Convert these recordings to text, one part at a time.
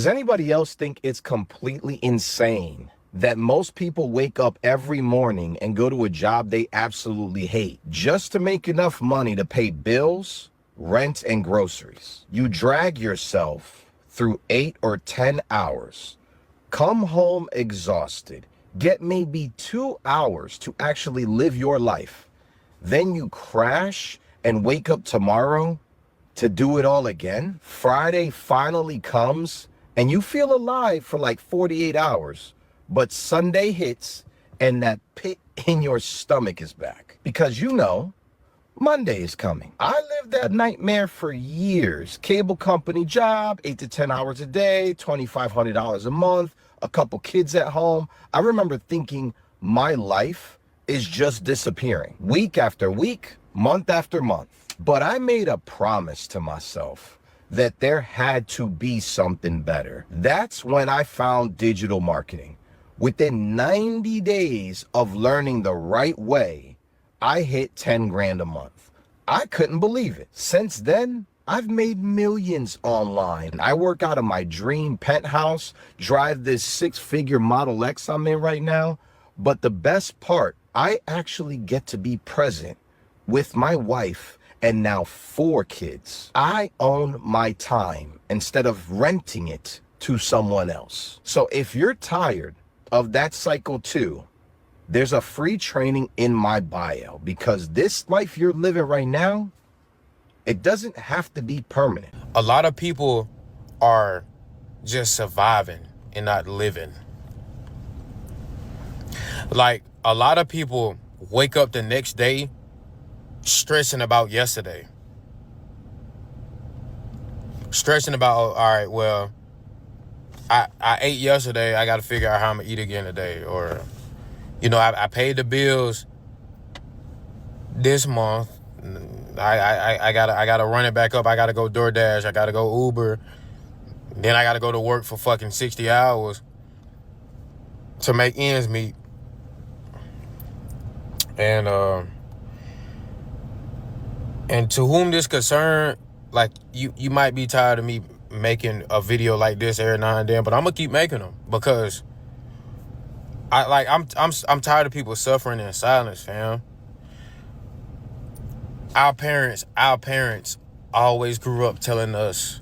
Does anybody else think it's completely insane that most people wake up every morning and go to a job they absolutely hate just to make enough money to pay bills, rent, and groceries? You drag yourself through 8 or 10 hours, come home exhausted, get maybe 2 hours to actually live your life. Then you crash and wake up tomorrow to do it all again. Friday finally comes and you feel alive for like 48 hours, but Sunday hits and that pit in your stomach is back because Monday is coming. I lived that nightmare for years. Cable company job, 8 to 10 hours a day, $2,500 a month, a couple kids at home. I remember thinking my life is just disappearing week after week, month after month. But I made a promise to myself that there had to be something better. That's when I found digital marketing. Within 90 days of learning the right way, I hit 10 grand a month. I couldn't believe it. Since then, I've made millions online. I work out of my dream penthouse, drive this 6-figure Model X I'm in right now. But the best part, I actually get to be present with my wife and now 4 kids. I own my time instead of renting it to someone else. So if you're tired of that cycle too, there's a free training in my bio, because this life you're living right now, it doesn't have to be permanent. A lot of people are just surviving and not living. Like, a lot of people wake up the next day stressing about yesterday. Stressing about, all right, well, I ate yesterday, I got to figure out how I'm going to eat again today. Or, I paid the bills this month. I gotta run it back up. I gotta go DoorDash. I gotta go Uber. Then I gotta go to work for fucking 60 hours to make ends meet. And to whom this concerned, like, you might be tired of me making a video like this every now and then, but I'm gonna keep making them because I'm tired of people suffering in silence, fam. Our parents always grew up telling us,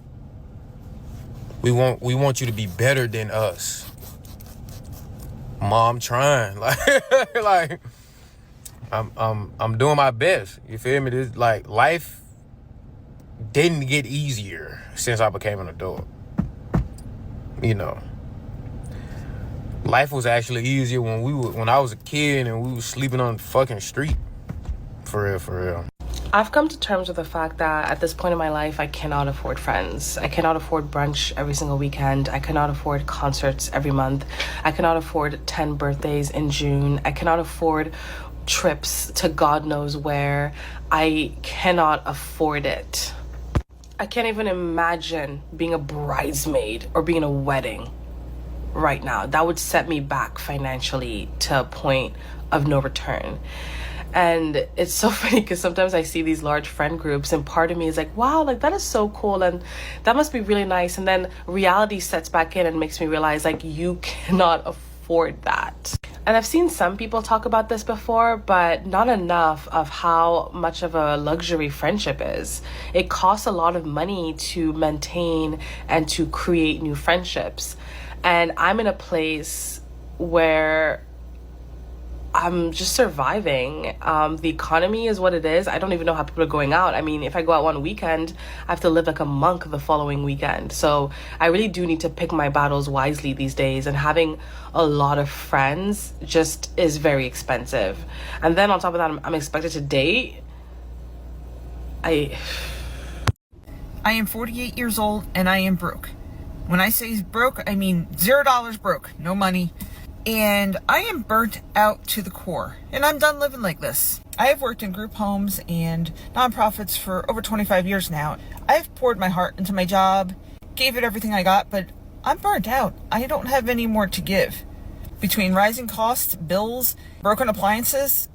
we want you to be better than us. Mom trying, like I'm doing my best. You feel me? This, like, life didn't get easier since I became an adult. Life was actually easier when I was a kid and we was sleeping on the fucking street. For real. I've come to terms with the fact that at this point in my life, I cannot afford friends. I cannot afford brunch every single weekend. I cannot afford concerts every month. I cannot afford 10 birthdays in June. I cannot afford trips to God knows where. I cannot afford it. I can't even imagine being a bridesmaid or being in a wedding right now. That would set me back financially to a point of no return. And it's so funny because sometimes I see these large friend groups and part of me is like, wow, like that is so cool and that must be really nice. And then reality sets back in and makes me realize, like, you cannot afford that. And I've seen some people talk about this before, but not enough of how much of a luxury friendship is. It costs a lot of money to maintain and to create new friendships. And I'm in a place where I'm just surviving. The economy is what it is. I don't even know how people are going out. I mean, if I go out one weekend, I have to live like a monk the following weekend. So I really do need to pick my battles wisely these days. And having a lot of friends just is very expensive. And then on top of that, I'm expected to date. I am 48 years old and I am broke. When I say broke, I mean $0 broke, no money. And I am burnt out to the core, and I'm done living like this. I have worked in group homes and nonprofits for over 25 years now. I've poured my heart into my job, gave it everything I got, but I'm burnt out. I don't have any more to give. Between rising costs, bills, broken appliances,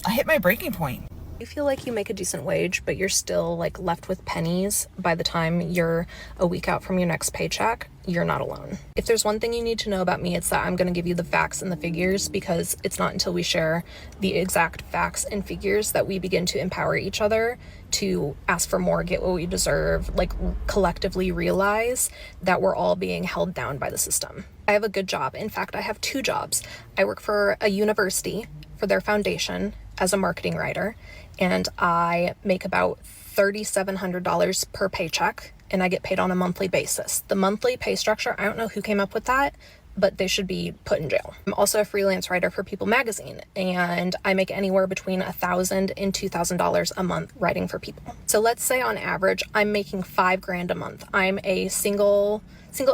I hit my breaking point. You feel like you make a decent wage, but you're still like left with pennies by the time you're a week out from your next paycheck, you're not alone. If there's one thing you need to know about me, it's that I'm going to give you the facts and the figures, because it's not until we share the exact facts and figures that we begin to empower each other to ask for more, get what we deserve, like collectively realize that we're all being held down by the system. I have a good job. In fact, I have 2 jobs. I work for a university for their foundation as a marketing writer, and I make about $3,700 per paycheck, and I get paid on a monthly basis. The monthly pay structure, I don't know who came up with that, but they should be put in jail. I'm also a freelance writer for People Magazine, and I make anywhere between $1,000 and $2,000 a month writing for People. So let's say on average, I'm making $5,000 a month. I'm a single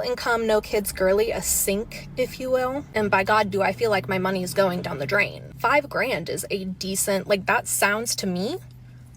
income, no kids girly, a sink, if you will. And by God, do I feel like my money is going down the drain. $5,000 is a decent, like that sounds to me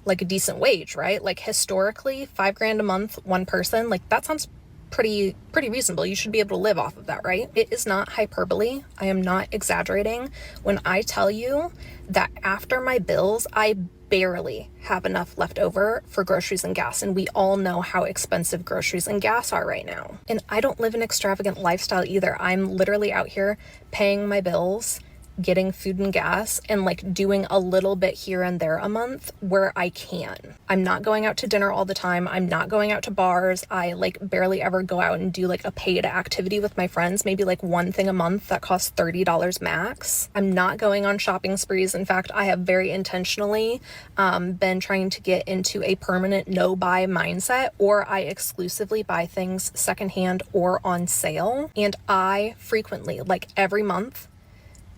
like a decent wage, right? Like historically, $5,000 a month, one person, like that sounds pretty reasonable. You should be able to live off of that, right? It is not hyperbole. I am not exaggerating when I tell you that after my bills, I barely have enough left over for groceries and gas. And we all know how expensive groceries and gas are right now. And I don't live an extravagant lifestyle either. I'm literally out here paying my bills, getting food and gas, and like doing a little bit here and there a month where I can. I'm not going out to dinner all the time. I'm not going out to bars. I like barely ever go out and do like a paid activity with my friends, maybe like one thing a month that costs $30 max. I'm not going on shopping sprees. In fact, I have very intentionally been trying to get into a permanent no buy mindset, or I exclusively buy things secondhand or on sale. And I frequently, like every month,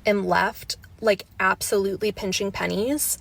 am left like absolutely pinching pennies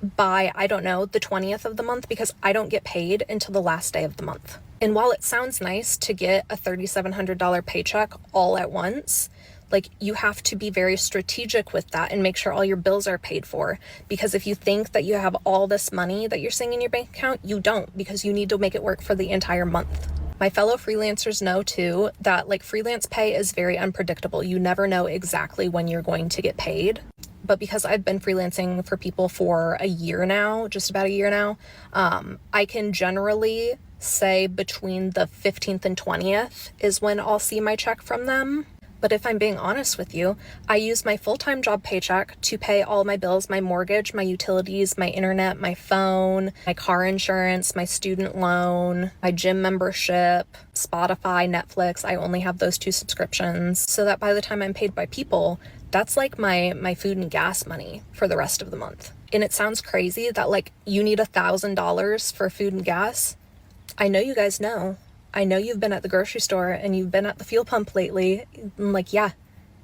by, I don't know, the 20th of the month, because I don't get paid until the last day of the month. And while it sounds nice to get a $3,700 paycheck all at once, like you have to be very strategic with that and make sure all your bills are paid for. Because if you think that you have all this money that you're seeing in your bank account, you don't, because you need to make it work for the entire month. My fellow freelancers know too that like freelance pay is very unpredictable. You never know exactly when you're going to get paid. But because I've been freelancing for People for a year now, just about a year now, I can generally say between the 15th and 20th is when I'll see my check from them. But if I'm being honest with you, I use my full-time job paycheck to pay all my bills, my mortgage, my utilities, my internet, my phone, my car insurance, my student loan, my gym membership, Spotify, Netflix. I only have those 2 subscriptions, so that by the time I'm paid by People, that's like my food and gas money for the rest of the month. And it sounds crazy that like you need $1,000 for food and gas. I know you guys know. I know you've been at the grocery store and you've been at the fuel pump lately. Like, yeah,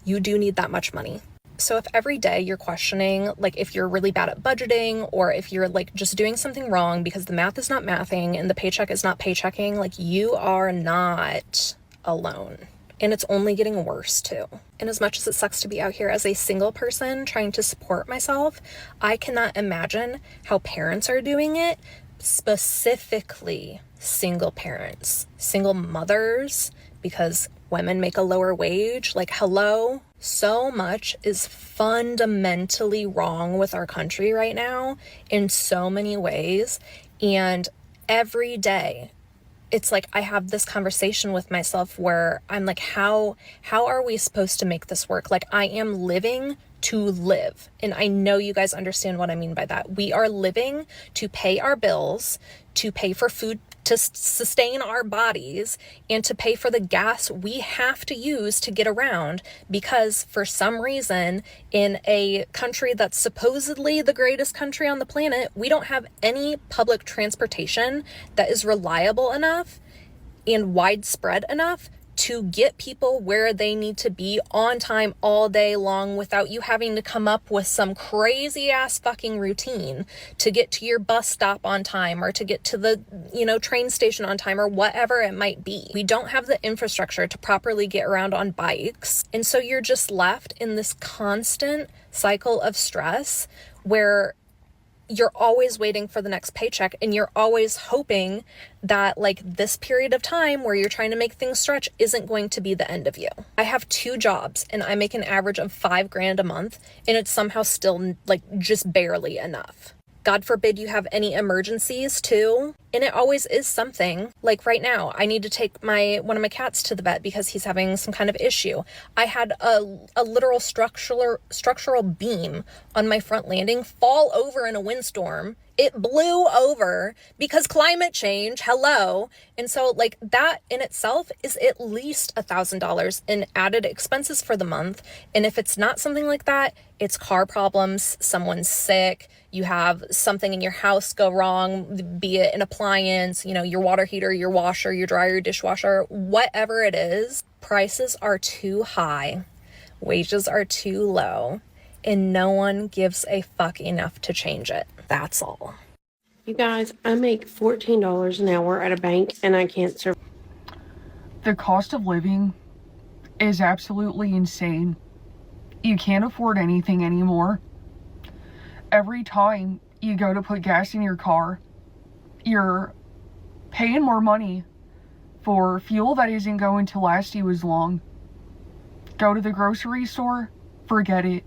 you do need that much money. So if every day you're questioning, like if you're really bad at budgeting, or if you're like just doing something wrong because the math is not mathing and the paycheck is not paychecking, like you are not alone. And it's only getting worse too. And as much as it sucks to be out here as a single person trying to support myself, I cannot imagine how parents are doing it, specifically single parents, single mothers, because women make a lower wage. Like, hello, so much is fundamentally wrong with our country right now in so many ways. And every day, it's like I have this conversation with myself where I'm like, how are we supposed to make this work? Like, I am living to live. And I know you guys understand what I mean by that. We are living to pay our bills, to pay for food, to sustain our bodies, and to pay for the gas we have to use to get around, because for some reason in a country that's supposedly the greatest country on the planet, we don't have any public transportation that is reliable enough and widespread enough to get people where they need to be on time all day long without you having to come up with some crazy ass fucking routine to get to your bus stop on time, or to get to the, train station on time, or whatever it might be. We don't have the infrastructure to properly get around on bikes. And so you're just left in this constant cycle of stress where you're always waiting for the next paycheck, and you're always hoping that like this period of time where you're trying to make things stretch isn't going to be the end of you. I have 2 jobs and I make an average of $5,000 a month, and it's somehow still like just barely enough. God forbid you have any emergencies too. And it always is something. Like right now, I need to take one of my cats to the vet because he's having some kind of issue. I had a literal structural beam on my front landing fall over in a windstorm. It blew over because climate change, hello. And so like that in itself is at least $1,000 in added expenses for the month. And if it's not something like that, it's car problems, someone's sick, you have something in your house go wrong, be it an appliance, your water heater, your washer, your dryer, your dishwasher, whatever it is. Prices are too high, wages are too low, and no one gives a fuck enough to change it. That's all. You guys, I make $14 an hour at a bank and I can't survive. The cost of living is absolutely insane. You can't afford anything anymore. Every time you go to put gas in your car, you're paying more money for fuel that isn't going to last you as long. Go to the grocery store, forget it.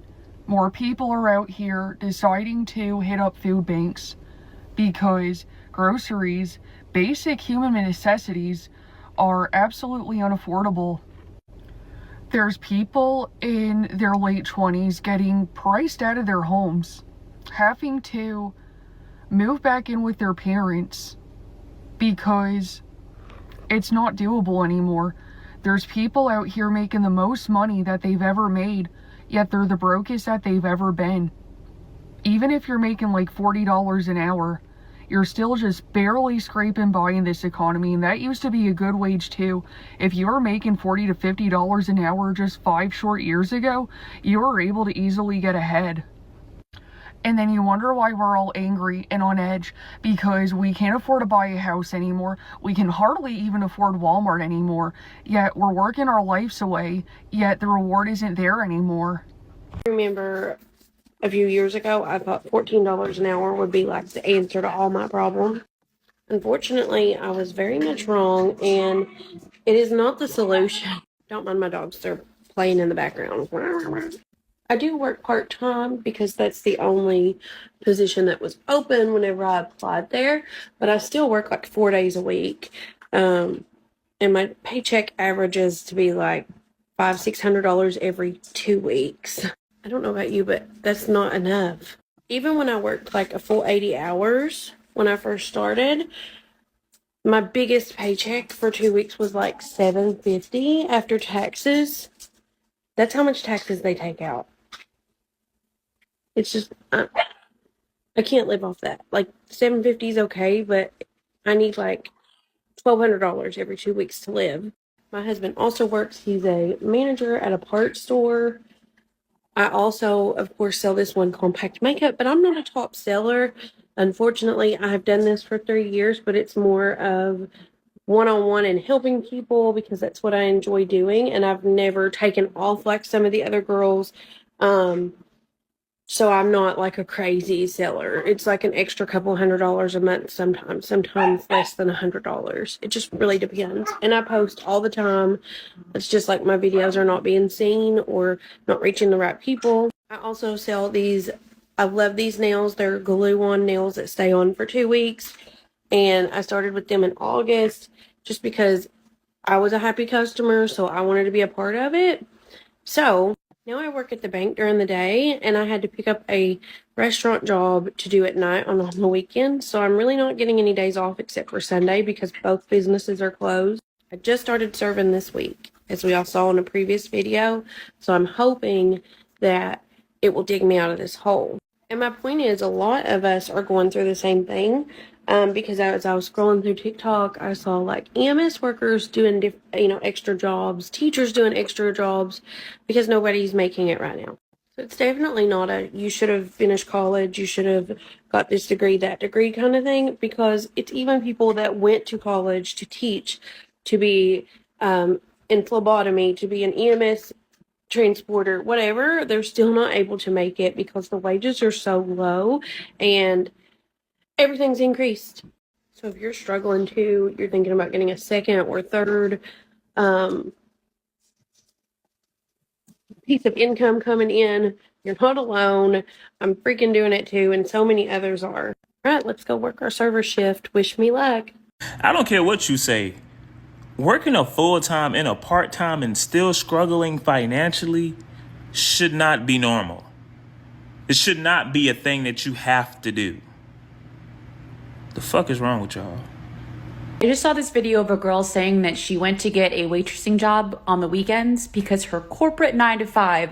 More people are out here deciding to hit up food banks because groceries, basic human necessities, are absolutely unaffordable. There's people in their late 20s getting priced out of their homes, having to move back in with their parents because it's not doable anymore. There's people out here making the most money that they've ever made, yet they're the brokest that they've ever been. Even if you're making like $40 an hour, you're still just barely scraping by in this economy, and that used to be a good wage too. If you were making $40 to $50 an hour just 5 short years ago, you were able to easily get ahead. And then you wonder why we're all angry and on edge because we can't afford to buy a house anymore. We can hardly even afford Walmart anymore. Yet we're working our lives away, yet the reward isn't there anymore. I remember a few years ago, I thought $14 an hour would be like the answer to all my problems. Unfortunately, I was very much wrong, and it is not the solution. Don't mind my dogs, they're playing in the background. I do work part-time because that's the only position that was open whenever I applied there, but I still work like 4 days a week. And my paycheck averages to be like $500-600 every 2 weeks. I don't know about you, but that's not enough. Even when I worked like a full 80 hours when I first started, my biggest paycheck for 2 weeks was like $750 after taxes. That's how much taxes they take out. It's just, I can't live off that. Like $750 is okay, but I need like $1,200 every 2 weeks to live. My husband also works. He's a manager at a parts store. I also, of course, sell this one compact makeup, but I'm not a top seller. Unfortunately, I have done this for 3 years, but it's more of one-on-one and helping people because that's what I enjoy doing. And I've never taken off like some of the other girls. So I'm not like a crazy seller. It's like an extra couple $100 a month sometimes less than $100. It just really depends. And I post all the time. It's just like my videos are not being seen or not reaching the right people. I also sell these. I love these nails. They're glue-on nails that stay on for 2 weeks. And I started with them in August just because I was a happy customer, so I wanted to be a part of it. So now I work at the bank during the day, and I had to pick up a restaurant job to do at night on the weekend. So I'm really not getting any days off except for Sunday because both businesses are closed. I just started serving this week, as we all saw in a previous video. So I'm hoping that it will dig me out of this hole. And my point is, a lot of us are going through the same thing. Because as I was scrolling through TikTok, I saw like EMS workers doing, extra jobs, teachers doing extra jobs because nobody's making it right now. So it's definitely not a, you should have finished college, you should have got this degree, that degree kind of thing, because it's even people that went to college to teach, to be in phlebotomy, to be an EMS transporter, whatever, they're still not able to make it because the wages are so low and everything's increased. So if you're struggling too, you're thinking about getting a second or third piece of income coming in, You're not alone. I'm freaking doing it too, and so many others are. All right, let's go work our server shift. Wish me luck. I don't care what you say. Working a full-time and a part-time and still struggling financially should not be normal. It should not be a thing that you have to do. The fuck is wrong with y'all? I just saw this video of a girl saying that she went to get a waitressing job on the weekends because her corporate 9 to 5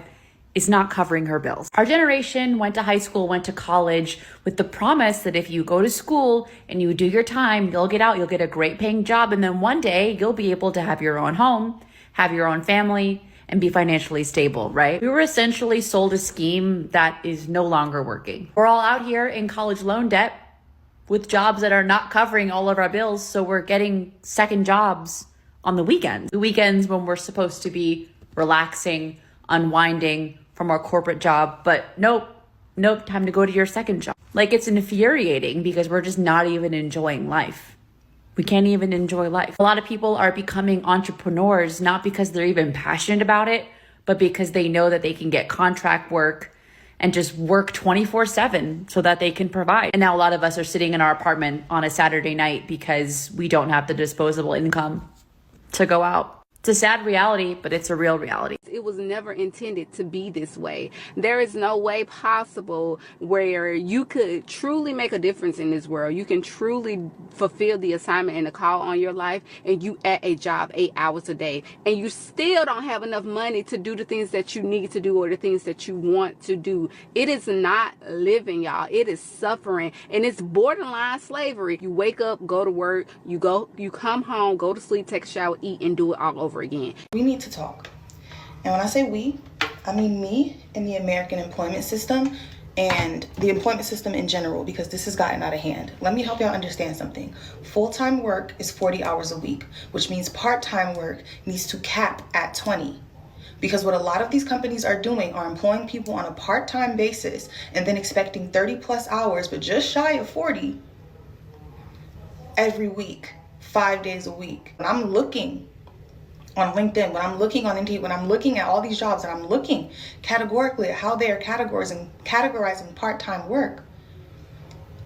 is not covering her bills. Our generation went to high school, went to college with the promise that if you go to school and you do your time, you'll get out, you'll get a great paying job, and then one day you'll be able to have your own home, have your own family, and be financially stable, right? We were essentially sold a scheme that is no longer working. We're all out here in college loan debt with jobs that are not covering all of our bills, so we're getting second jobs on the weekends. The weekends when we're supposed to be relaxing, unwinding from our corporate job, but nope, time to go to your second job. Like, it's infuriating because we're just not even enjoying life. We can't even enjoy life. A lot of people are becoming entrepreneurs, not because they're even passionate about it, but because they know that they can get contract work and just work 24/7 so that they can provide. And now a lot of us are sitting in our apartment on a Saturday night because we don't have the disposable income to go out. It's a sad reality, but it's a real reality. It was never intended to be this way. There is no way possible where you could truly make a difference in this world. You can truly fulfill the assignment and the call on your life, and you at a job 8 hours a day, and you still don't have enough money to do the things that you need to do or the things that you want to do. It is not living, y'all. It is suffering, and it's borderline slavery. You wake up, go to work, you come home, go to sleep, take a shower, eat, and do it all over again. We need to talk. And when I say we, I mean me and the American employment system and the employment system in general, because this has gotten out of hand. Let me help y'all understand something. Full-time work is 40 hours a week, which means part-time work needs to cap at 20. Because what a lot of these companies are doing are employing people on a part-time basis and then expecting 30 plus hours, but just shy of 40 every week, 5 days a week. When I'm looking on LinkedIn, when I'm looking on Indeed, when I'm looking at all these jobs and I'm looking categorically at how they are categorizing part-time work,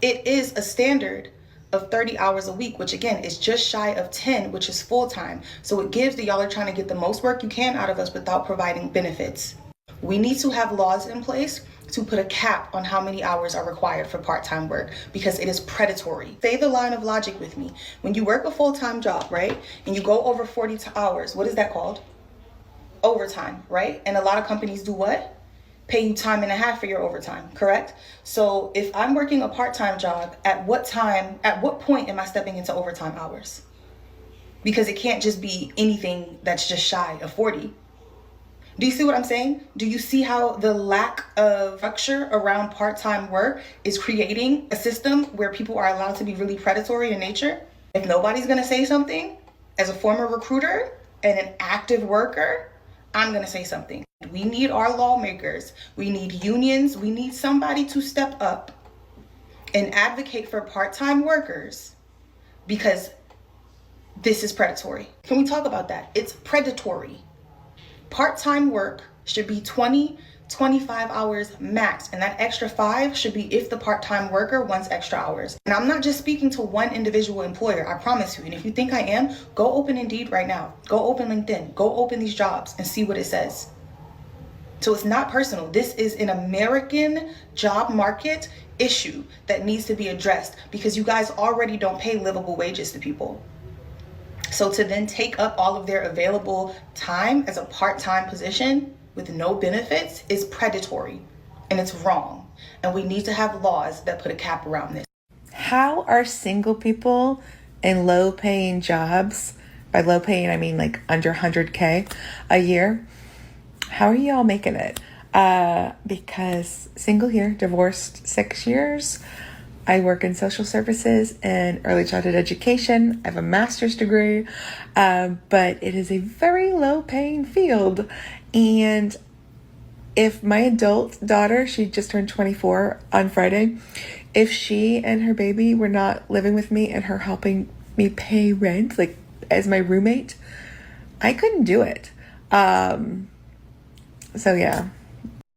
it is a standard of 30 hours a week, which again is just shy of 10, which is full-time. So it gives that y'all are trying to get the most work you can out of us without providing benefits. We need to have laws in place to put a cap on how many hours are required for part-time work because it is predatory. Say the line of logic with me. When you work a full-time job, right, and you go over 40 hours, what is that called? Overtime, right? And a lot of companies do what? Pay you time and a half for your overtime, correct? So if I'm working a part-time job, at what point am I stepping into overtime hours? Because it can't just be anything that's just shy of 40. Do you see what I'm saying? Do you see how the lack of structure around part-time work is creating a system where people are allowed to be really predatory in nature? If nobody's gonna say something, as a former recruiter and an active worker, I'm gonna say something. We need our lawmakers, we need unions, we need somebody to step up and advocate for part-time workers because this is predatory. Can we talk about that? It's predatory. Part-time work should be 20, 25 hours max, and that extra 5 should be if the part-time worker wants extra hours. And I'm not just speaking to one individual employer, I promise you. And if you think I am, go open Indeed right now. Go open LinkedIn. Go open these jobs and see what it says. So it's not personal. This is an American job market issue that needs to be addressed because you guys already don't pay livable wages to people. So to then take up all of their available time as a part-time position with no benefits is predatory and it's wrong. And we need to have laws that put a cap around this. How are single people in low-paying jobs, by low-paying I mean like under 100K a year, how are y'all making it? Because single here, divorced 6 years. I work in social services and early childhood education. I have a master's degree, but it is a very low paying field. And if my adult daughter, she just turned 24 on Friday, if she and her baby were not living with me and her helping me pay rent, like as my roommate, I couldn't do it. So yeah.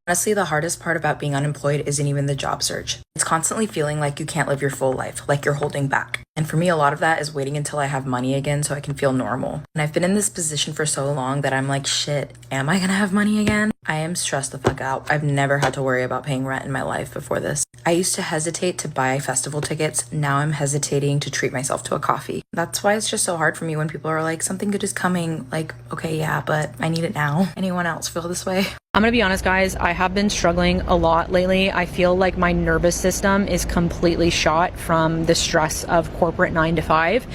Honestly, the hardest part about being unemployed isn't even the job search. It's constantly feeling like you can't live your full life, like you're holding back. And for me, a lot of that is waiting until I have money again so I can feel normal. And I've been in this position for so long that I'm like, shit, am I gonna have money again? I am stressed the fuck out. I've never had to worry about paying rent in my life before this. I used to hesitate to buy festival tickets. Now I'm hesitating to treat myself to a coffee. That's why it's just so hard for me when people are like, something good is coming. Like, okay, yeah, but I need it now. Anyone else feel this way? I'm gonna be honest, guys, I have been struggling a lot lately. I feel like my nervous system is completely shot from the stress of corporate 9 to 5.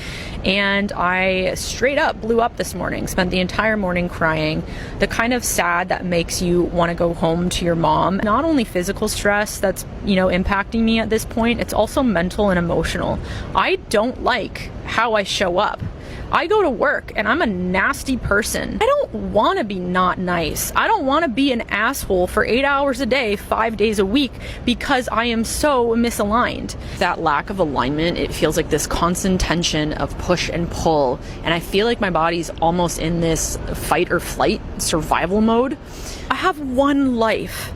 And I straight up blew up this morning, spent the entire morning crying. The kind of sad that makes you want to go home to your mom. Not only physical stress that's, impacting me at this point, it's also mental and emotional. I don't like how I show up. I go to work and I'm a nasty person. I don't want to be not nice. I don't want to be an asshole for 8 hours a day, 5 days a week because I am so misaligned. That lack of alignment, it feels like this constant tension of push and pull. And I feel like my body's almost in this fight or flight survival mode. I have one life.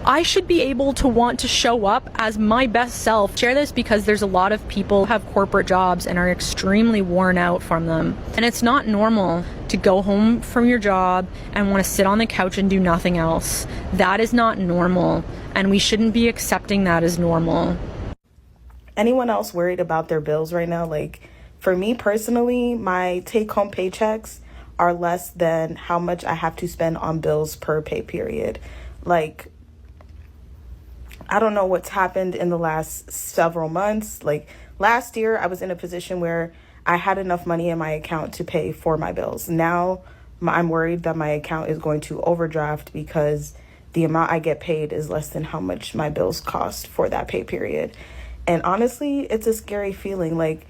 I should be able to want to show up as my best self. Share this because there's a lot of people who have corporate jobs and are extremely worn out from them. And it's not normal to go home from your job and want to sit on the couch and do nothing else. That is not normal, and we shouldn't be accepting that as normal. Anyone else worried about their bills right now? Like, for me personally, my take-home paychecks are less than how much I have to spend on bills per pay period. Like, I don't know what's happened in the last several months. Like last year, I was in a position where I had enough money in my account to pay for my bills. Now I'm worried that my account is going to overdraft because the amount I get paid is less than how much my bills cost for that pay period. And honestly, it's a scary feeling, like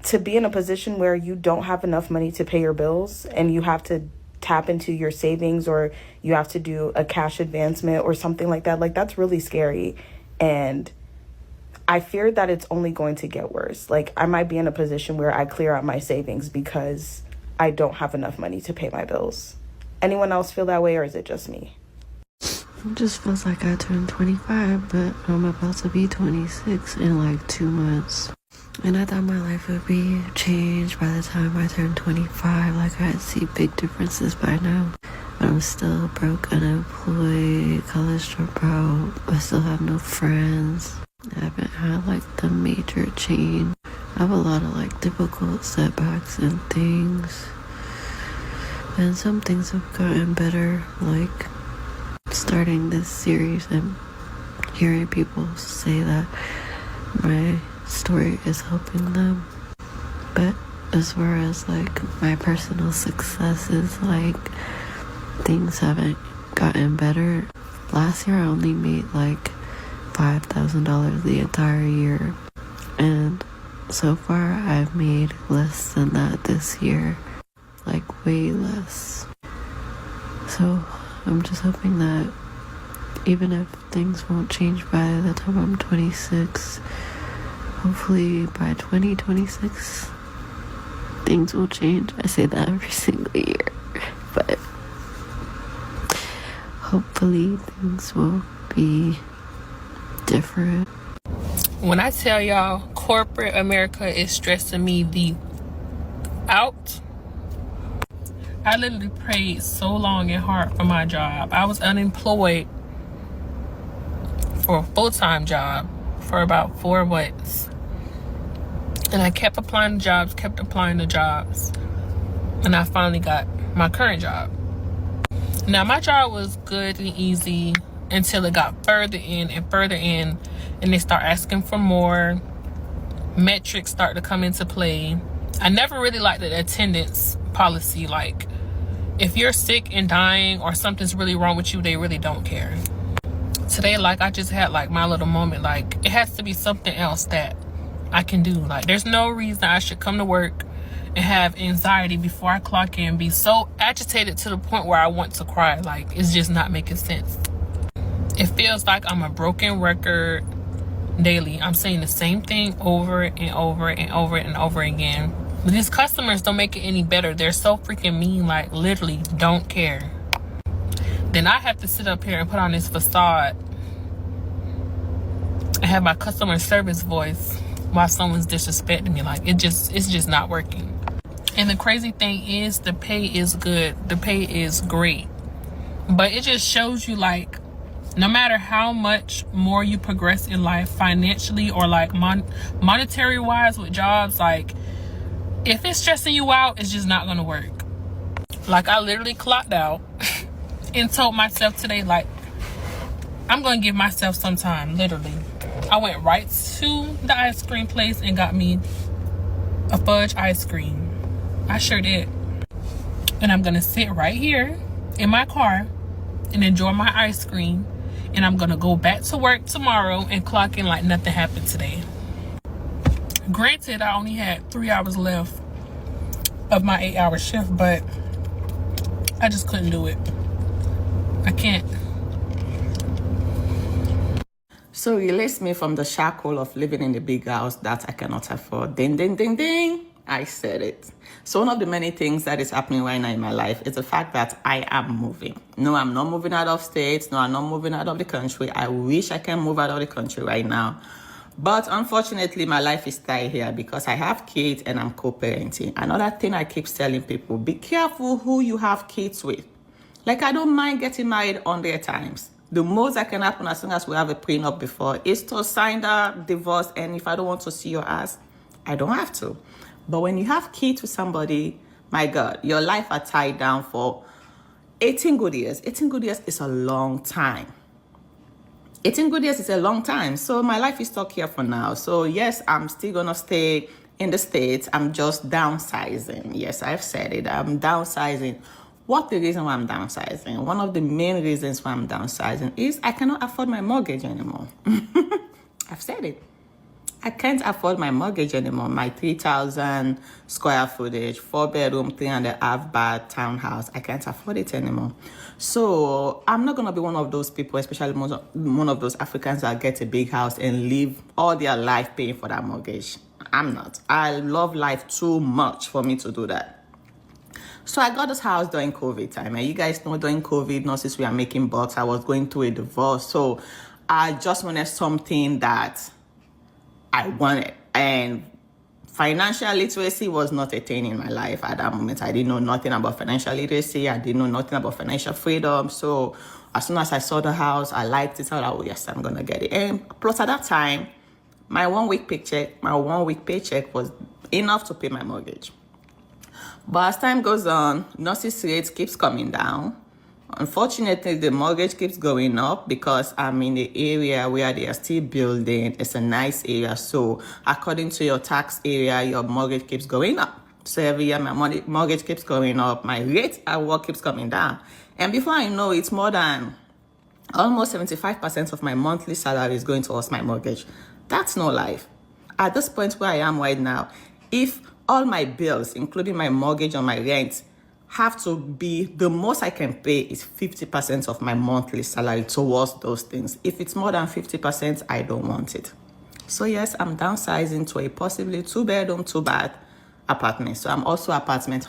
to be in a position where you don't have enough money to pay your bills and you have to tap into your savings or you have to do a cash advancement or something like that. Like, that's really scary. And I fear that it's only going to get worse. Like, I might be in a position where I clear out my savings because I don't have enough money to pay my bills. Anyone else feel that way, or is it just me? It just feels like I turned 25, but I'm about to be 26 in like 2 months. And I thought my life would be changed by the time I turned 25. Like, I'd see big differences by now. But I'm still broke, unemployed, college dropout. I still have no friends. I haven't had like the major change. I have a lot of like difficult setbacks and things. And some things have gotten better, like starting this series and hearing people say that my story is helping them. But as far as like my personal successes, like things haven't gotten better. Last year I only made like $5,000 the entire year, and so far I've made less than that this year, like way less. So I'm just hoping that even if things won't change by the time I'm 26, hopefully by 2026 things will change. I say that every single year, but hopefully things will be different. When I tell y'all corporate America is stressing me the out, I literally prayed so long and hard for my job. I was unemployed for a full-time job for about 4 months. And I kept applying to jobs. And I finally got my current job. Now, my job was good and easy until it got further in. And they start asking for more. Metrics start to come into play. I never really liked the attendance policy. Like, if you're sick and dying or something's really wrong with you, they really don't care. Today, like, I just had like my little moment. Like, it has to be something else that I can do. Like, there's no reason I should come to work and have anxiety before I clock in, be so agitated to the point where I want to cry. Like, it's just not making sense. It feels like I'm a broken record daily. I'm saying the same thing over and over and over and over again. But these customers don't make it any better. They're so freaking mean, like literally don't care. then I have to sit up here and put on this facade and have my customer service voice while someone's disrespecting me. Like, it's just not working. And the crazy thing is, the pay is good. The pay is great. But it just shows you, like, no matter how much more you progress in life financially or like monetary wise with jobs, like, if it's stressing you out, it's just not gonna work. Like, I literally clocked out and told myself today, like, I'm gonna give myself some time. Literally, I went right to the ice cream place and got me a fudge ice cream. I sure did. And I'm gonna sit right here in my car and enjoy my ice cream, and I'm gonna go back to work tomorrow and clock in like nothing happened today. Granted, I only had 3 hours left of my 8-hour shift, but I just couldn't do it. I can't. So release me from the shackle of living in the big house that I cannot afford. Ding, ding, ding, ding. I said it. So one of the many things that is happening right now in my life is the fact that I am moving. No, I'm not moving out of state. No, I'm not moving out of the country. I wish I can move out of the country right now. But unfortunately, my life is tied here because I have kids and I'm co-parenting. Another thing I keep telling people, be careful who you have kids with. Like, I don't mind getting married 100 times. The most that can happen as soon as we have a prenup before is to sign the divorce, and if I don't want to see your ass, I don't have to. But when you have kids with somebody, my God, your life are tied down for 18 good years. 18 good years is a long time. 18 good years is a long time. So my life is stuck here for now. So yes, I'm still going to stay in the States. I'm just downsizing. Yes, I've said it. I'm downsizing. What's the reason why I'm downsizing? One of the main reasons why I'm downsizing is I cannot afford my mortgage anymore. I've said it. I can't afford my mortgage anymore. My 3,000 square footage, 4-bedroom, 3.5 bath townhouse, I can't afford it anymore. So I'm not going to be one of those people, especially one of those Africans that get a big house and live all their life paying for that mortgage. I'm not. I love life too much for me to do that. So I got this house during COVID time. And you guys know during COVID, nurses were making bucks. I was going through a divorce. So I just wanted something that I wanted. And financial literacy was not a thing in my life at that moment. I didn't know nothing about financial literacy. I didn't know nothing about financial freedom. So as soon as I saw the house, I liked it. I thought, oh yes, I'm going to get it. And plus at that time, my one week paycheck was enough to pay my mortgage. But as time goes on, nurses' rates keeps coming down. Unfortunately, the mortgage keeps going up because I'm in the area where they are still building. It's a nice area. So according to your tax area, your mortgage keeps going up. So every year, my mortgage keeps going up. My rate at work keeps coming down. And before I know, it's more than almost 75% of my monthly salary is going towards my mortgage. That's no life. At this point where I am right now, if all my bills, including my mortgage and my rent, have to be, the most I can pay is 50% of my monthly salary towards those things. If it's more than 50%, I don't want it. So yes, I'm downsizing to a possibly 2-bedroom, 2-bath apartment. So I'm also apartment